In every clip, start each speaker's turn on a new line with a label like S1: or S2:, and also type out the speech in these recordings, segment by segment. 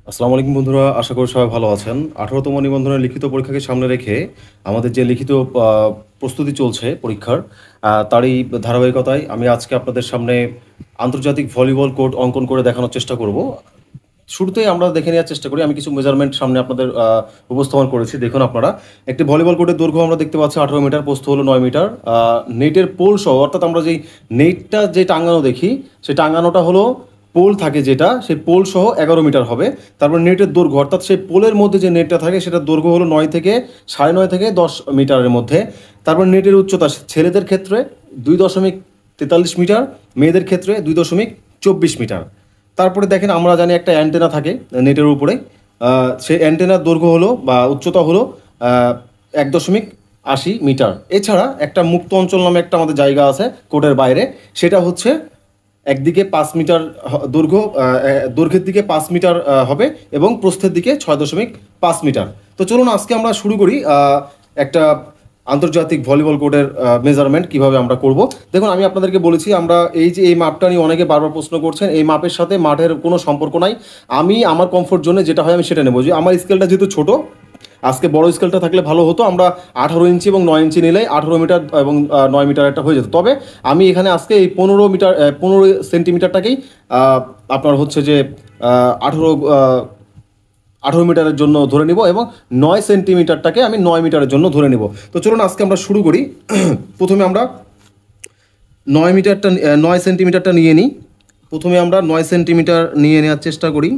S1: আসসালামু আলাইকুম বন্ধুরা, আশা করি সবাই ভালো আছেন। 18তম নিবন্ধনের লিখিত পরীক্ষাকে সামনে রেখে আমাদের যে লিখিত প্রস্তুতি চলছে পরীক্ষার, তারই ধারাবাহিকতায় আমি আজকে আপনাদের সামনে আন্তর্জাতিক ভলিবল কোর্ট অঙ্কন করে দেখানোর চেষ্টা করব। শুরুতেই আমরা দেখে নেওয়ার চেষ্টা করি। আমি কিছু মেজারমেন্ট সামনে আপনাদের উপস্থাপন করেছি। দেখুন আপনারা, একটি ভলিবল কোর্টের দৈর্ঘ্য আমরা দেখতে পাচ্ছি 18 মিটার, প্রস্থ হলো 9 মিটার। নেটের পোল সহ, অর্থাৎ আমরা যেই নেটটা যে টাঙানো দেখি, সেই টাঙানোটা হলো পোল থাকে যেটা, সেই পোল সহ 11 মিটার হবে। তারপর নেটের দৈর্ঘ্য, অর্থাৎ সেই পোলের মধ্যে যে নেটটা থাকে সেটার দৈর্ঘ্য হলো 9 থেকে 9.5 থেকে 10 মিটারের মধ্যে। তারপর নেটের উচ্চতা ছেলেদের ক্ষেত্রে 2.43 মিটার, মেয়েদের ক্ষেত্রে 2.24 মিটার। তারপরে দেখেন, আমরা জানি একটা অ্যান্টেনা থাকে নেটের উপরে। সেই অ্যান্টেনার দৈর্ঘ্য হলো বা উচ্চতা হলো 1.80 মিটার। এছাড়া একটা মুক্ত অঞ্চল নামে একটা আমাদের জায়গা আছে কোর্টের বাইরে, সেটা হচ্ছে একদিকে 5 মিটার দৈর্ঘ্য, দৈর্ঘ্যের দিকে 5 মিটার হবে এবং প্রস্থের দিকে 6.5 মিটার। তো চলুন আজকে আমরা শুরু করি একটা আন্তর্জাতিক ভলিবল কোর্টের মেজারমেন্ট কিভাবে আমরা করব। দেখুন, আমি আপনাদেরকে বলেছি, আমরা এই যে এই মাপটা নিয়ে অনেকে বারবার প্রশ্ন করছেন, এই মাপের সাথে মাঠের কোনো সম্পর্ক নাই। আমি আমার কমফোর্ট জোনে যেটা হয় আমি সেটা নেবো। যে আমার স্কেলটা যেহেতু ছোট, আজকে বড় স্কেলটা থাকলে ভালো হতো। আমরা 18 ইঞ্চি এবং 9 ইঞ্চি নিলে 18 মিটার এবং 9 মিটার একটা হয়ে যেত। তবে আমি এখানে আজকে এই 15 সেন্টিমিটারটাকেই আপনার হচ্ছে যে 18 মিটারের জন্য ধরে নিব এবং 9 সেন্টিমিটারটাকে আমি 9 মিটারের জন্য ধরে নিব। তো চলুন আজকে আমরা শুরু করি। প্রথমে আমরা 9 সেন্টিমিটারটা নিয়ে নিই। প্রথমে আমরা 9 সেন্টিমিটার নিয়ে নেওয়ার চেষ্টা করি।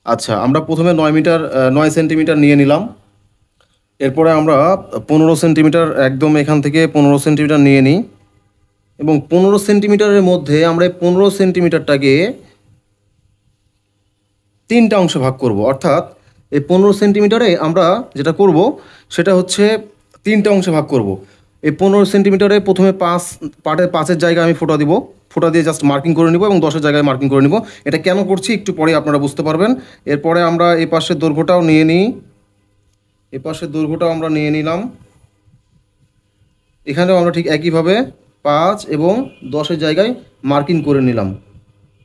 S1: আচ্ছা, আমরা প্রথমে 9 সেন্টিমিটার নিয়ে নিলাম। এরপরে আমরা 15 সেন্টিমিটার, একদম এখান থেকে 15 সেন্টিমিটার নিয়ে নিই এবং 15 সেন্টিমিটারের মধ্যে আমরা এই 15 সেন্টিমিটারটাকে 3টা অংশে ভাগ করব। অর্থাৎ এই 15 সেন্টিমিটারে আমরা যেটা করব সেটা হচ্ছে 3টা অংশে ভাগ করব। এই 15 সেন্টিমিটারে প্রথমে পাটের 5-এর জায়গায় আমি ফোঁটা দিব। ফোঁটা দিয়ে জাস্ট মার্কিং করে নিব এবং 10-এর জায়গায় মার্কিং করে নিব। এটা কেন করছি একটু পরে আপনারা বুঝতে পারবেন। এরপরে আমরা এই পাশের দৈর্ঘ্যটাও নিয়ে নিই। এই পাশের দৈর্ঘ্যটাও আমরা নিয়ে নিলাম। এখানেও আমরা ঠিক একইভাবে 5 এবং 10-এর জায়গায় মার্কিং করে নিলাম।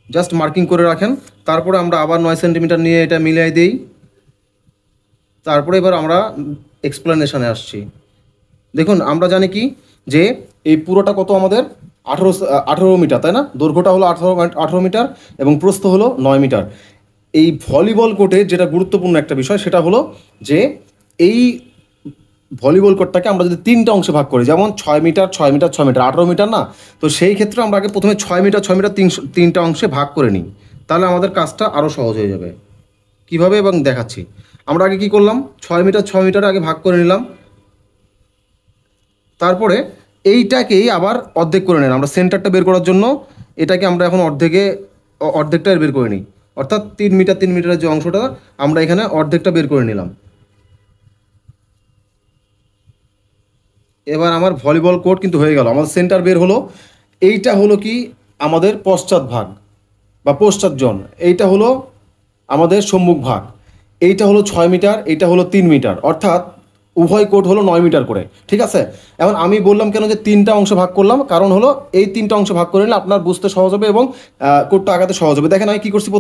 S1: জাস্ট মার্কিং করে রাখেন। তারপরে আমরা আবার 9 সেন্টিমিটার নিয়ে এটা মিলিয়ে দিই। তারপরে এবার আমরা এক্সপ্লেনেশনে আসছি। দেখুন, আমরা জানি কি যে এই পুরোটা কত আমাদের 18 মিটার, তাই না? দৈর্ঘ্যটা হলো 18 মিটার এবং প্রস্থ হলো 9 মিটার। এই ভলিবল কোর্টের যেটা গুরুত্বপূর্ণ একটা বিষয় সেটা হলো যে এই ভলিবল কোর্টটাকে আমরা যদি 3টা অংশে ভাগ করি, যেমন 6 মিটার 6 মিটার 6 মিটার 18 মিটার না, তো সেই ক্ষেত্রে আমরা আগে প্রথমে 6 মিটার 6 মিটার 3টা অংশে ভাগ করে নিই। তাহলে আমাদের কাজটা আরও সহজ হয়ে যাবে। কিভাবে এবং দেখাচ্ছি। আমরা আগে কি করলাম, 6 মিটার 6 মিটার আগে ভাগ করে নিলাম। তারপরে এইটাকেই আবার অর্ধেক করে নিলাম। আমরা সেন্টারটা বের করার জন্য এটাকে আমরা এখন অর্ধেকটা বের করে নিই। অর্থাৎ 3 মিটার 3 মিটারের যে অংশটা, আমরা এখানে অর্ধেকটা বের করে নিলাম। এবার আমার ভলিবল কোর্ট কিন্তু হয়ে গেল। আমাদের সেন্টার বের হলো। এইটা হলো কি আমাদের পশ্চাৎ ভাগ বা পশ্চাৎ জন। এইটা হলো আমাদের সম্মুখ ভাগ। এইটা হলো 6 মিটার, এইটা হলো 3 মিটার। অর্থাৎ উভয় কোর্ট হলো 9 মিটার করে। ঠিক আছে? এখন আমি বললাম কেন যে 3টা অংশ ভাগ করলাম, কারণ হলো এই 3টা অংশ ভাগ করে নিলে আপনার বুঝতে সহজ হবে এবং কোর্টটা আগাতে সহজ হবে। দেখেন আমি কী করছি,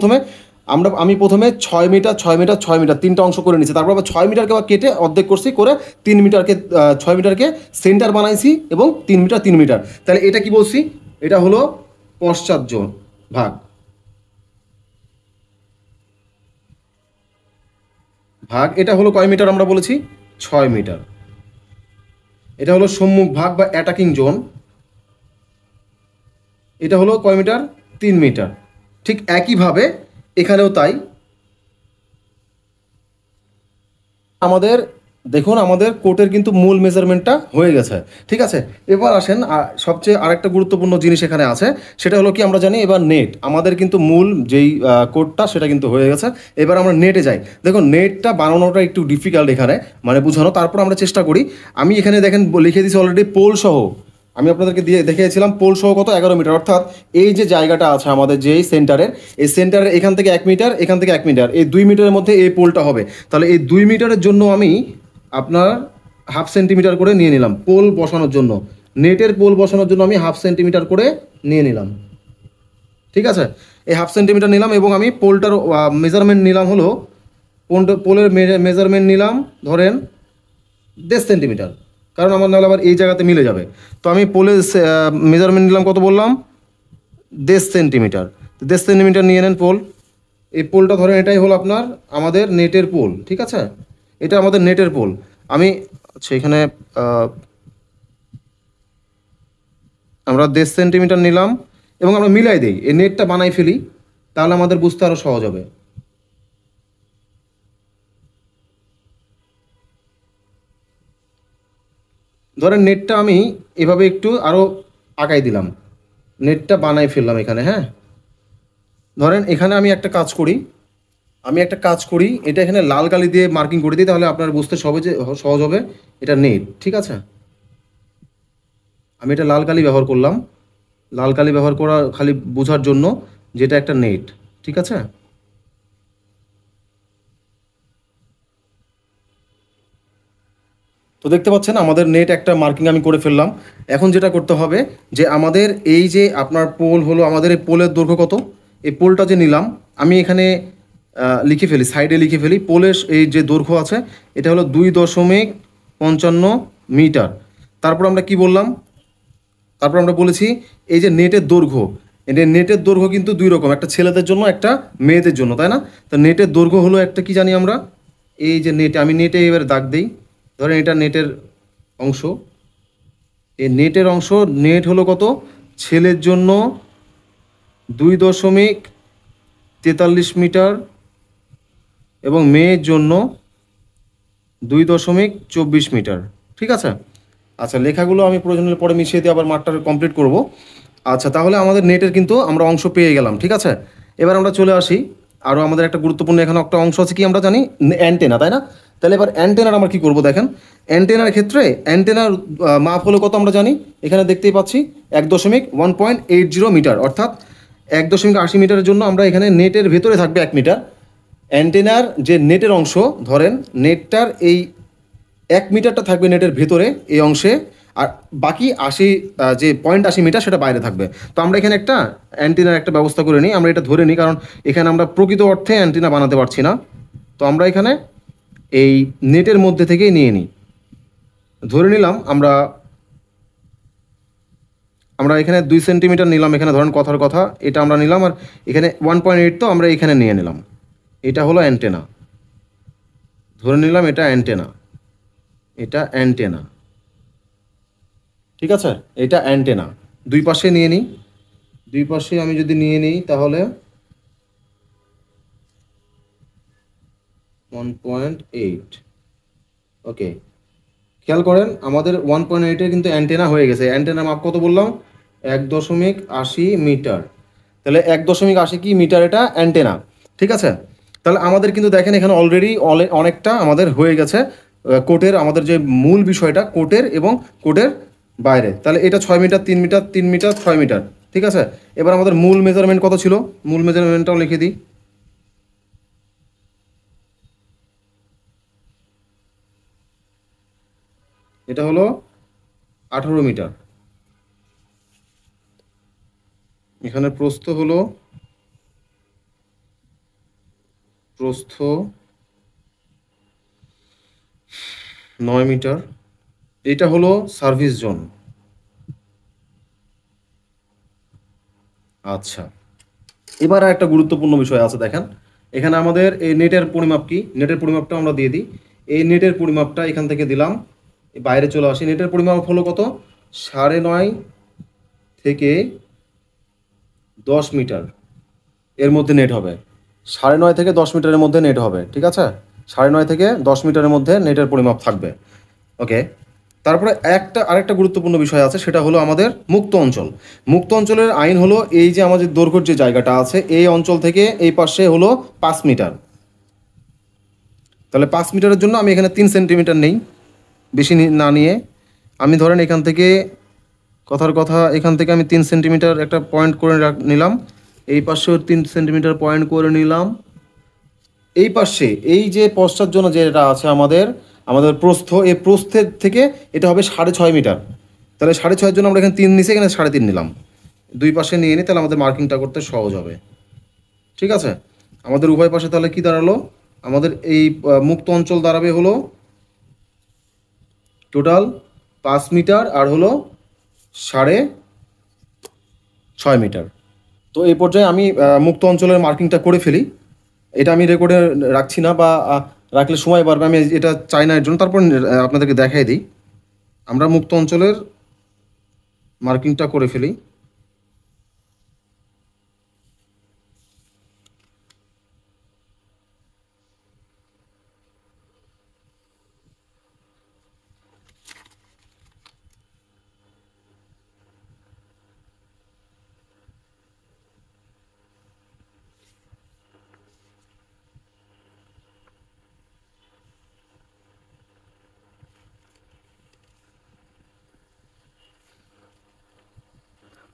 S1: আমি প্রথমে 6 মিটার 6 মিটার 6 মিটার 3টা অংশ করে নিয়েছি। তারপর আবার 6 মিটারকে আবার কেটে অর্ধেক করছি, করে 3 মিটারকে 6 মিটারকে সেন্টার বানাইছি এবং 3 মিটার 3 মিটার। তাহলে এটা কি বলছি, এটা হলো পশ্চাৎ জন ভাগ। এটা হলো কয় মিটার আমরা বলেছি, 6 মিটার। এটা হলো সম্মুখ ভাগ বা অ্যাটাকিং জোন। এটা হলো কয় মিটার, 3 মিটার। ঠিক একইভাবে এখানেও তাই। আমাদের দেখুন, আমাদের কোর্টের কিন্তু মূল মেজারমেন্টটা হয়ে গেছে। ঠিক আছে? এবার আসেন, সবচেয়ে আরেকটা গুরুত্বপূর্ণ জিনিস এখানে আছে। সেটা হলো কি, আমরা জানি এবার নেট, আমাদের কিন্তু মূল যেই কোর্টটা সেটা কিন্তু হয়ে গেছে। এবার আমরা নেটে যাই। দেখুন, নেটটা বানানোটা একটু ডিফিকাল্ট এখানে, মানে বোঝানো। তারপর আমরা চেষ্টা করি। আমি এখানে দেখেন লিখে দিয়েছি অলরেডি পোল সহ। আমি আপনাদেরকে দেখিয়েছিলাম পোল সহ কত, 11 মিটার। অর্থাৎ এই যে জায়গাটা আছে আমাদের যেই সেন্টারের, এই সেন্টারের এখান থেকে 1 মিটার, এখান থেকে 1 মিটার, এই 2 মিটারের মধ্যে এই পোলটা হবে। তাহলে এই 2 মিটারের জন্য আমি আপনার 1/2 সেন্টিমিটার করে নিয়ে নিলাম পোল বসানোর জন্য। নেটের পোল বসানোর জন্য আমি 1/2 সেন্টিমিটার করে নিয়ে নিলাম। ঠিক আছে, এই 1/2 সেন্টিমিটার নিলাম এবং আমি পোলটার মেজারমেন্ট নিলাম হলো পোলের মেজারমেন্ট নিলাম ধরেন 1.5 সেন্টিমিটার, কারণ আমার নাহলে আবার এই জায়গাতে মিলে যাবে। তো আমি পোলের মেজারমেন্ট নিলাম কত বললাম, 1.5 সেন্টিমিটার। 1.5 সেন্টিমিটার নিয়ে নেন পোল। এই পোলটা ধরেন এটাই হলো আপনার আমাদের নেটের পোল, ঠিক আছে, এটা আমাদের নেটের পোল। আমি আচ্ছা এখানে আমরা 1.5 সেন্টিমিটার নিলাম এবং আমরা মিলাই দিই, এই নেটটা বানাই ফেলি, তাহলে আমাদের বুঝতে আরও সহজ হবে। ধরেন নেটটা আমি এভাবে একটু আরও আগাই দিলাম, নেটটা বানাই ফেললাম এখানে। হ্যাঁ, ধরেন এখানে আমি একটা কাজ করি, এটা এখানে লাল কালি দিয়ে মার্কিং করে দিই, তাহলে আপনার বুঝতে সহজ হবে এটা নেট, ঠিক আছে। আমি এটা লাল কালি ব্যবহার করলাম, লাল কালি ব্যবহার করা খালি বোঝার জন্য যেটা একটা নেট, ঠিক আছে। তো দেখতে পাচ্ছেন আমাদের নেট একটা মার্কিং আমি করে ফেললাম। এখন যেটা করতে হবে যে আমাদের এই যে আপনার পোল হলো, আমাদের এই পোলের দৈর্ঘ্য কত, এই পোলটা যে নিলাম আমি এখানে লিখে ফেলি, সাইডে লিখে ফেলি, পোলের এই যে দৈর্ঘ্য আছে এটা হলো 2.55 মিটার। তারপর আমরা কি বললাম, তারপর আমরা বলেছি এই যে নেটের দৈর্ঘ্য, নেটের দৈর্ঘ্য কিন্তু দুই রকম, একটা ছেলেদের জন্য একটা মেয়েদের জন্য, তাই না। তো নেটের দৈর্ঘ্য হলো একটা কি জানি আমরা, এই যে নেটে, আমি নেটে এবার দাগ দিই, ধরেন এটা নেটের অংশ, এই নেটের অংশ, নেট হলো কত, ছেলের জন্য 2.43 মিটার এবং মেয়ের জন্য 2.24 মিটার, ঠিক আছে। আচ্ছা লেখাগুলো আমি প্রয়োজনের পরে মিশিয়ে দিয়ে আবার মাঠটা কমপ্লিট করব। আচ্ছা তাহলে আমাদের নেটের কিন্তু আমরা অংশ পেয়ে গেলাম, ঠিক আছে। এবার আমরা চলে আসি, আরও আমাদের একটা গুরুত্বপূর্ণ এখানে একটা অংশ আছে কি আমরা জানি, অ্যান্টেনা, তাই না। তাহলে এবার অ্যান্টেনার আমরা কী করবো দেখেন, অ্যান্টেনার ক্ষেত্রে অ্যান্টেনার মাপ হলো কত আমরা জানি, এখানে দেখতেই পাচ্ছি 1.180 মিটার, অর্থাৎ 1.80 মিটারের জন্য আমরা এখানে নেটের ভেতরে থাকবে 1 মিটার। অ্যান্টেনার যে নেটের অংশ, ধরেন নেটটার এই 1 মিটারটা থাকবে নেটের ভেতরে এই অংশে, আর বাকি 80 মিটার সেটা বাইরে থাকবে। তো আমরা এখানে একটা অ্যান্টেনার একটা ব্যবস্থা করে নিই, আমরা এটা ধরে নিই, কারণ এখানে আমরা প্রকৃত অর্থে অ্যান্টেনা বানাতে পারছি না। তো আমরা এখানে এই নেটের মধ্যে থেকেই নিয়ে নিই, ধরে নিলাম আমরা এখানে 2 সেন্টিমিটার নিলাম, এখানে ধরেন কথার কথা এটা আমরা নিলাম, আর এখানে 1.8 তো আমরা এখানে নিয়ে নিলাম, এটা হলো অ্যান্টেনা, ধরে নিলাম এটা অ্যান্টেনা, এটা অ্যান্টেনা, ঠিক আছে, এটা অ্যান্টেনা। দুই পাশে নিয়ে নিই, দুই পাশে আমি যদি নিয়ে নিই তাহলে 1.8, ওকে। খেয়াল করেন আমাদের 1.8-এর কিন্তু অ্যান্টেনা হয়ে গেছে। অ্যান্টেনার মাপ কত বললাম, 1.80 মিটার। তাহলে 1.80 কি মিটার, এটা অ্যান্টেনা, ঠিক আছে। তাহলে আমাদের কিন্তু দেখেন এখানে অলরেডি অনেকটা আমাদের হয়ে গেছে কোটের, আমাদের যে মূল বিষয়টা কোটের এবং কোটের বাইরে। তাহলে এটা 6 মিটার, 3 মিটার, 3 মিটার, 6 মিটার, ঠিক আছে। এবার আমাদের মূল মেজারমেন্ট কত ছিল, মূল মেজারমেন্টটাও লিখে দিই, এটা হলো 18 মিটার। এখানে প্রস্থ হলো 9 মিটার। এটা হলো সার্ভিস জোন। আচ্ছা এবার আর একটা গুরুত্বপূর্ণ বিষয় আছে, দেখেন এখানে আমাদের এই নেটের পরিমাপ কি, নেটের পরিমাপটা আমরা দিয়ে দিই। এই নেটের পরিমাপটা এখান থেকে দিলাম, বাইরে চলে আসি। নেটের পরিমাপ হলো কত, 9.5 থেকে 10 মিটার এর মধ্যে নেট হবে, 9.5 থেকে 10 মিটারের মধ্যে নেট হবে, ঠিক আছে। 9.5 থেকে 10 মিটারের মধ্যে নেটের পরিমাপ থাকবে, ওকে। তারপরে আরেকটা গুরুত্বপূর্ণ বিষয় আছে, সেটা হলো আমাদের মুক্ত অঞ্চল। মুক্ত অঞ্চলের আইন হলো এই যে আমাদের দৈর্ঘ্যের যে জায়গাটা আছে এই অঞ্চল থেকে এই পাশে হলো 5 মিটার। তাহলে 5 মিটারের জন্য আমি এখানে 3 সেন্টিমিটার নেই, বেশি না নিয়ে আমি ধরেন এখান থেকে কথার কথা এখান থেকে আমি 3 সেন্টিমিটার একটা পয়েন্ট করে নিলাম, এই পাশেও 3 সেন্টিমিটার পয়েন্ট করে নিলাম। এই পাশে এই যে পশ্চাৎ জন্য যেটা আছে আমাদের প্রস্থ, এই প্রস্থের থেকে এটা হবে 6.5 মিটার। তাহলে 6.5-এর জন্য আমরা এখানে 3 নিছি, এখানে 3.5 নিলাম। দুই পাশে নিয়ে নিই, তাহলে আমাদের মার্কিংটা করতে সহজ হবে। ঠিক আছে, আমাদের উভয় পাশে তাহলে কি দাঁড়ালো, আমাদের এই মুক্ত অঞ্চল দাঁড়াবে হলো টোটাল 5 মিটার আর হলো 6.5 মিটার। তো এই পর্যায়ে আমি মুক্ত অঞ্চলের মার্কিংটা করে ফেলি। এটা আমি রেকর্ডে রাখছি না, বা রাখলে সময় বাড়বে, আমি এটা চাই না এর জন্য। তারপর আপনাদেরকে দেখাই দিই, আমরা মুক্ত অঞ্চলের মার্কিংটা করে ফেলি।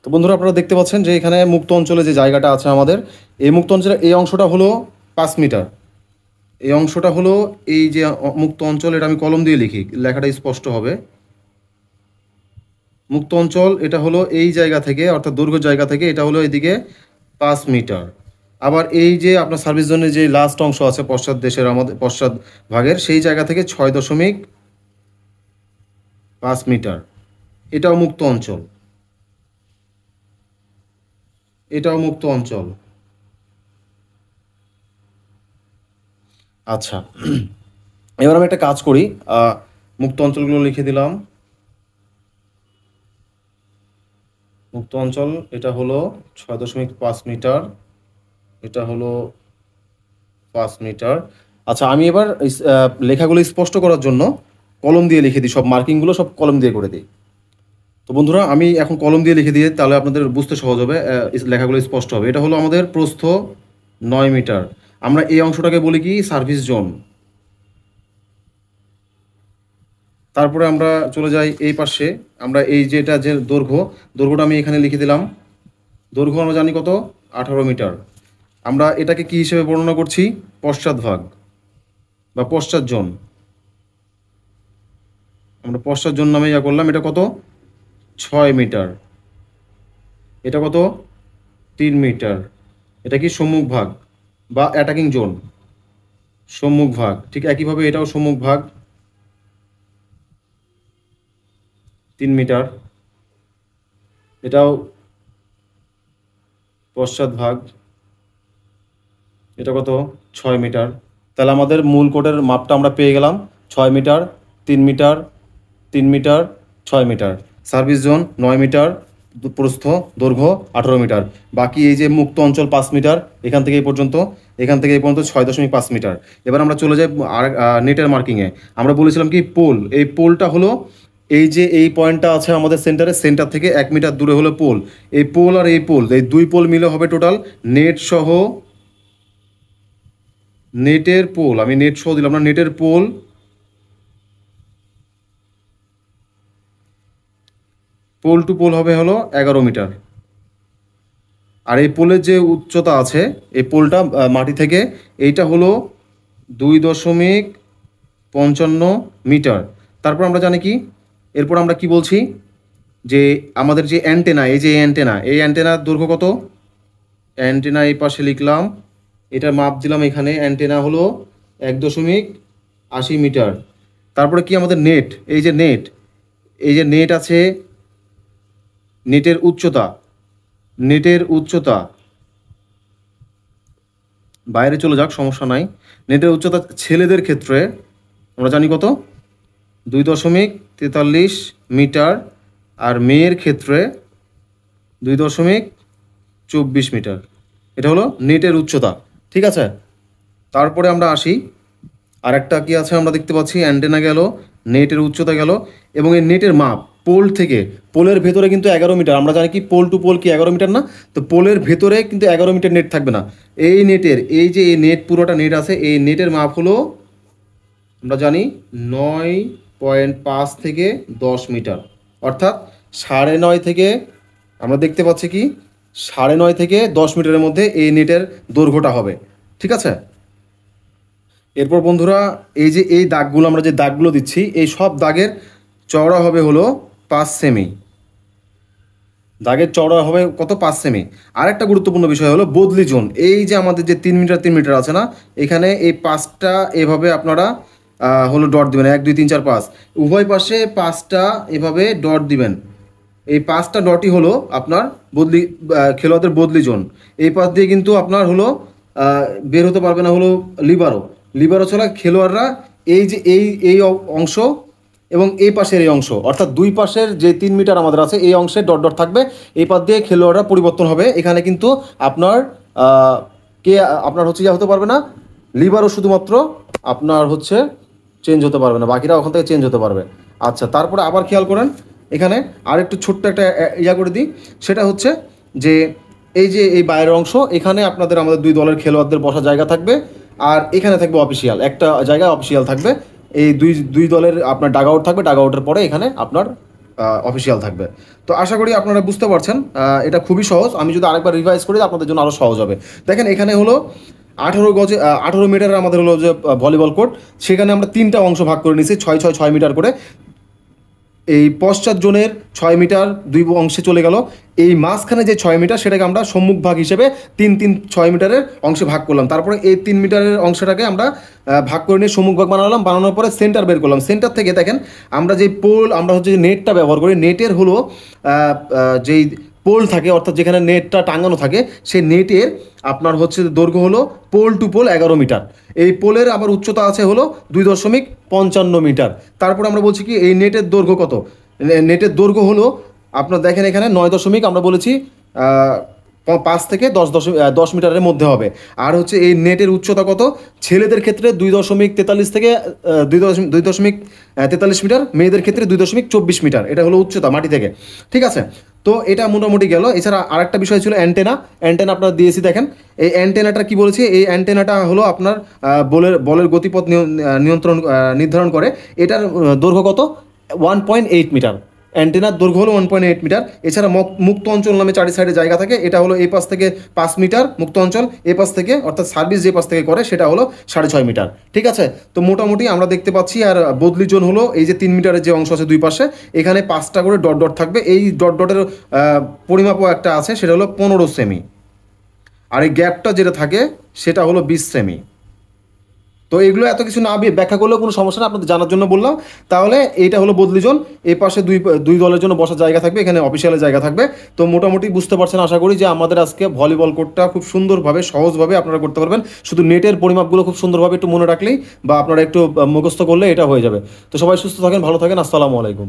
S1: তো বন্ধুরা, আপনারা দেখতে পাচ্ছেন যে এখানে মুক্ত অঞ্চলে যে জায়গাটা আছে আমাদের, এই মুক্ত অঞ্চলের এই অংশটা হলো 5 মিটার। এই অংশটা হলো এই যে মুক্ত অঞ্চল, এটা আমি কলম দিয়ে লিখি, লেখাটা স্পষ্ট হবে। মুক্ত অঞ্চল এটা হলো এই জায়গা থেকে, অর্থাৎ দৈর্ঘ্য জায়গা থেকে এটা হলো এদিকে 5 মিটার। আবার এই যে আপনার সার্ভিস জোনের যে লাস্ট অংশ আছে পশ্চাৎ দেশের, আমাদের পশ্চাৎ ভাগের, সেই জায়গা থেকে 6.5 মিটার, এটাও মুক্ত অঞ্চল, এটাও মুক্ত অঞ্চল। আচ্ছা, এবার আমি একটা কাজ করি, মুক্ত অঞ্চলগুলো লিখে দিলাম। মুক্ত অঞ্চল এটা হলো 6.5 মিটার, এটা হলো 5 মিটার। আচ্ছা, আমি এবার লেখাগুলো স্পষ্ট করার জন্য কলম দিয়ে লিখে দিই, সব মার্কিংগুলো সব কলম দিয়ে করে দিই। তো বন্ধুরা, আমি এখন কলম দিয়ে লিখে দিয়ে, তাহলে আপনাদের বুঝতে সহজ হবে, লেখাগুলো স্পষ্ট হবে। এটা হলো আমাদের প্রস্থ 9 মিটার। আমরা এই অংশটাকে বলি কি, সার্ভিস জোন। তারপরে আমরা চলে যাই এই পাশে, আমরা এই যেটা যে দৈর্ঘ্যটা আমি এখানে লিখে দিলাম। দৈর্ঘ্য আমরা জানি কত, 18 মিটার। আমরা এটাকে কি হিসেবে বর্ণনা করছি, পশ্চাৎভাগ বা পশ্চাৎ জোন। আমরা পশ্চাৎ জোন নামে ইয়া করলাম। এটা কত, 6 মিটার। এটা কত, 3 মিটার। এটা কি সম্মুখ ভাগ বা অ্যাটাকিং জোন, সম্মুখ ভাগ। ঠিক একইভাবে এটাও সম্মুখ ভাগ, 3 মিটার। এটাও পশ্চাৎ ভাগ, এটা কত, 6 মিটার। তাহলে আমাদের মূল কোডের মাপটা আমরা পেয়ে গেলাম, 6 metre, 3 metre, 3 metre, 6 metre. Service zone 9 metre, প্রস্থ দৈর্ঘ্য 18 মিটার। বাকি এই যে মুক্ত অঞ্চল 5 মিটার, এখান থেকে এই পর্যন্ত, এখান থেকে এই পর্যন্ত 6.5 মিটার। এবার আমরা চলে যাই আর নেটের মার্কিংয়ে। আমরা বলেছিলাম কি, পোল। এই পোলটা হলো এই যে এই পয়েন্টটা আছে আমাদের সেন্টারে, সেন্টার থেকে 1 মিটার দূরে হলো পোল। এই পোল আর এই পোল, এই দুই পোল মিলে হবে টোটাল নেট সহ, নেটের পোল, আমি নেট সহ দিলাম না, নেটের পোল পোল টু পোল হবে হলো 11 মিটার। আর এই পোলের যে উচ্চতা আছে, এই পোলটা মাটি থেকে, এইটা হলো 2.55 মিটার। তারপর আমরা জানি কি, এরপর আমরা কি বলছি, যে আমাদের যে অ্যান্টেনা, এই যে অ্যান্টেনা, এই অ্যান্টেনার দৈর্ঘ্য কত, অ্যান্টেনা এই পাশে লিখলাম, এটার মাপ দিলাম এখানে, অ্যান্টেনা হলো 1.80 মিটার। তারপরে কি আমাদের নেট, এই যে নেট, এই যে নেট আছে, নেটের উচ্চতা, নেটের উচ্চতা বাইরে চলে যাক, সমস্যা নাই। নেটের উচ্চতা ছেলেদের ক্ষেত্রে আমরা জানি কত, 2.43 মিটার, আর মেয়ের ক্ষেত্রে 2.24 মিটার। এটা হলো নেটের উচ্চতা। ঠিক আছে, তারপরে আমরা আসি, আরেকটা কি আছে আমরা দেখতে পাচ্ছি, অ্যান্টেনা গেল, নেটের উচ্চতা গেল, এবং এই নেটের মাপ পোল থেকে, পোলের ভেতরে কিন্তু 11 মিটার। আমরা জানি কি, পোল টু পোল কি 11 মিটার না, তো পোলের ভেতরে কিন্তু 11 মিটার নেট থাকবে না। এই নেটের, এই যে এই নেট, পুরোটা নেট আছে, এই নেটের মাপ হলো আমরা জানি 9.5 থেকে 10 মিটার, অর্থাৎ 9.5 থেকে, আমরা দেখতে পাচ্ছি কি, 9.5 থেকে 10 মিটারের মধ্যে এই নেটের দৈর্ঘ্যটা হবে। ঠিক আছে, এরপর বন্ধুরা, এই যে এই দাগগুলো, আমরা যে দাগগুলো দিচ্ছি, এই সব দাগের চওড়া হবে হলো 5 সেমি। দাগের চওড়া হবে কত, 5 সেমি। আর একটা গুরুত্বপূর্ণ বিষয় হলো বদলি জোন। এই যে আমাদের যে 3 মিটার আছে না, এখানে এই 5টা এভাবে আপনারা হলো ডট দিবেন, 1 2 3 4 5, উভয় পাশে 5টা এভাবে ডট দিবেন। এই 5টা ডটই হলো আপনার বদলি খেলোয়াড়দের বদলি জোন। এই পাশ দিয়ে কিন্তু আপনার হলো বের হতে পারবে না হলো লিবারো। লিবারো ছাড়া খেলোয়াড়রা এই যে এই অংশ এবং এই পাশের এই অংশ, অর্থাৎ দুই পাশের যে 3 মিটার আমাদের আছে এই অংশে ডট ডট থাকবে। এই পাশ দিয়ে খেলোয়াড়রা পরিবর্তন হবে। এখানে কিন্তু আপনার কে আপনার হচ্ছে ইয়া হতে পারবে না, লিবারও শুধুমাত্র আপনার হচ্ছে চেঞ্জ হতে পারবে না, বাকিরা ওখান থেকে চেঞ্জ হতে পারবে। আচ্ছা, তারপরে আবার খেয়াল করেন এখানে আর একটু ছোট্ট একটা ইয়া করে দিই। সেটা হচ্ছে যে এই যে এই বাইরের অংশ, এখানে আপনাদের আমাদের দুই দলের খেলোয়াড়দের বসার জায়গা থাকবে। আর এখানে থাকবে অফিসিয়াল একটা জায়গায়, অফিসিয়াল থাকবে। এই দুই দুই দলের আপনার ডাগ আউট থাকবে, ডাগ আউটের পরে এখানে আপনার অফিসিয়াল থাকবে। তো আশা করি আপনারা বুঝতে পারছেন, এটা খুবই সহজ। আমি যদি আরেকবার রিভাইজ করি আপনাদের জন্য আরও সহজ হবে। দেখেন এখানে হলো 18 গজে 18 মিটারের আমাদের হলো যে ভলিবল কোর্ট, সেখানে আমরা 3টা অংশ ভাগ করে নিয়েছি 6 6 6 মিটার করে। এই পশ্চাৎ জোনের 6 মিটার দুই অংশে চলে গেল। এই মাঝখানে যে 6 মিটার সেটাকে আমরা সম্মুখ ভাগ হিসেবে 3 3 6 মিটারের অংশে ভাগ করলাম। তারপরে এই 3 মিটারের অংশটাকে আমরা ভাগ করে নিয়ে সম্মুখ ভাগ বানালাম। বানানোর পরে সেন্টার বের করলাম। সেন্টার থেকে দেখেন আমরা যে পোল, আমরা হচ্ছে যে নেটটা ব্যবহার করি, নেটের হলো যেই পোল থাকে, অর্থাৎ যেখানে নেটটা টাঙানো থাকে, সেই নেটের আপনার হচ্ছে দৈর্ঘ্য হলো পোল টু পোল 11 মিটার। এই পোলের আবার উচ্চতা আছে হলো 2.55 মিটার। তারপর আমরা বলছি কি এই নেটের দৈর্ঘ্য কত, নেটের দৈর্ঘ্য হলো আপনার দেখেন এখানে 9 দশমিক আমরা বলেছি 5 থেকে 10 মিটারের মধ্যে হবে। আর হচ্ছে এই নেটের উচ্চতা কত, ছেলেদের ক্ষেত্রে 2.43 থেকে 2.43 মিটার, মেয়েদের ক্ষেত্রে 2.24 মিটার। এটা হলো উচ্চতা মাটি থেকে। ঠিক আছে, তো এটা মোটামুটি গেল। এছাড়া আরেকটা বিষয় ছিল অ্যান্টেনা। অ্যান্টেনা আপনারা দিয়েছি দেখেন। এই অ্যান্টেনাটা কি বলেছি, এই অ্যান্টেনাটা হলো আপনার বলের গতিপথ নিয়ন্ত্রণ নির্ধারণ করে। এটার দৈর্ঘ্য কত, 1.8 মিটার। অ্যান্টেনার দৈর্ঘ্য হলো 1.8 মিটার। এছাড়া মুক্ত অঞ্চল নামে 4 সাইডে জায়গা থাকে। এটা হলো এই পাশ থেকে 5 মিটার মুক্ত অঞ্চল, এই পাশ থেকে অর্থাৎ সার্ভিস যে পাশ থেকে করে সেটা হলো 6.5 মিটার। ঠিক আছে, তো মোটামুটি আমরা দেখতে পাচ্ছি। আর বদলি জোন হলো এই যে 3 মিটারের যে অংশ আছে দুই পাশে, এখানে 5টা করে ডট ডট থাকবে। এই ডট ডটের পরিমাপও একটা আছে, সেটা হলো 15 সেমি। আর এই গ্যাপটা যেটা থাকে সেটা হলো 20 সেমি। তো এগুলো এত কিছু না ব্যাখ্যা করলেও কোনো সমস্যা না, আপনাদের জানার জন্য বললাম। তাহলে এইটা হলো বদলি জোন। এই পাশে দুই দুই দলের জন্য বসার জায়গা থাকবে, এখানে অফিসিয়ালের জায়গা থাকবে। তো মোটামুটি বুঝতে পারছেন আশা করি যে আমাদের আজকে ভলিবল কোর্টটা খুব সুন্দরভাবে সহজভাবে আপনারা করতে পারবেন। শুধু নেটের পরিমাপগুলো খুব সুন্দরভাবে একটু মনে রাখলেই বা আপনারা একটু মুখস্থ করলে এটা হয়ে যাবে। তো সবাই সুস্থ থাকেন, ভালো থাকেন, আসসালামু আলাইকুম।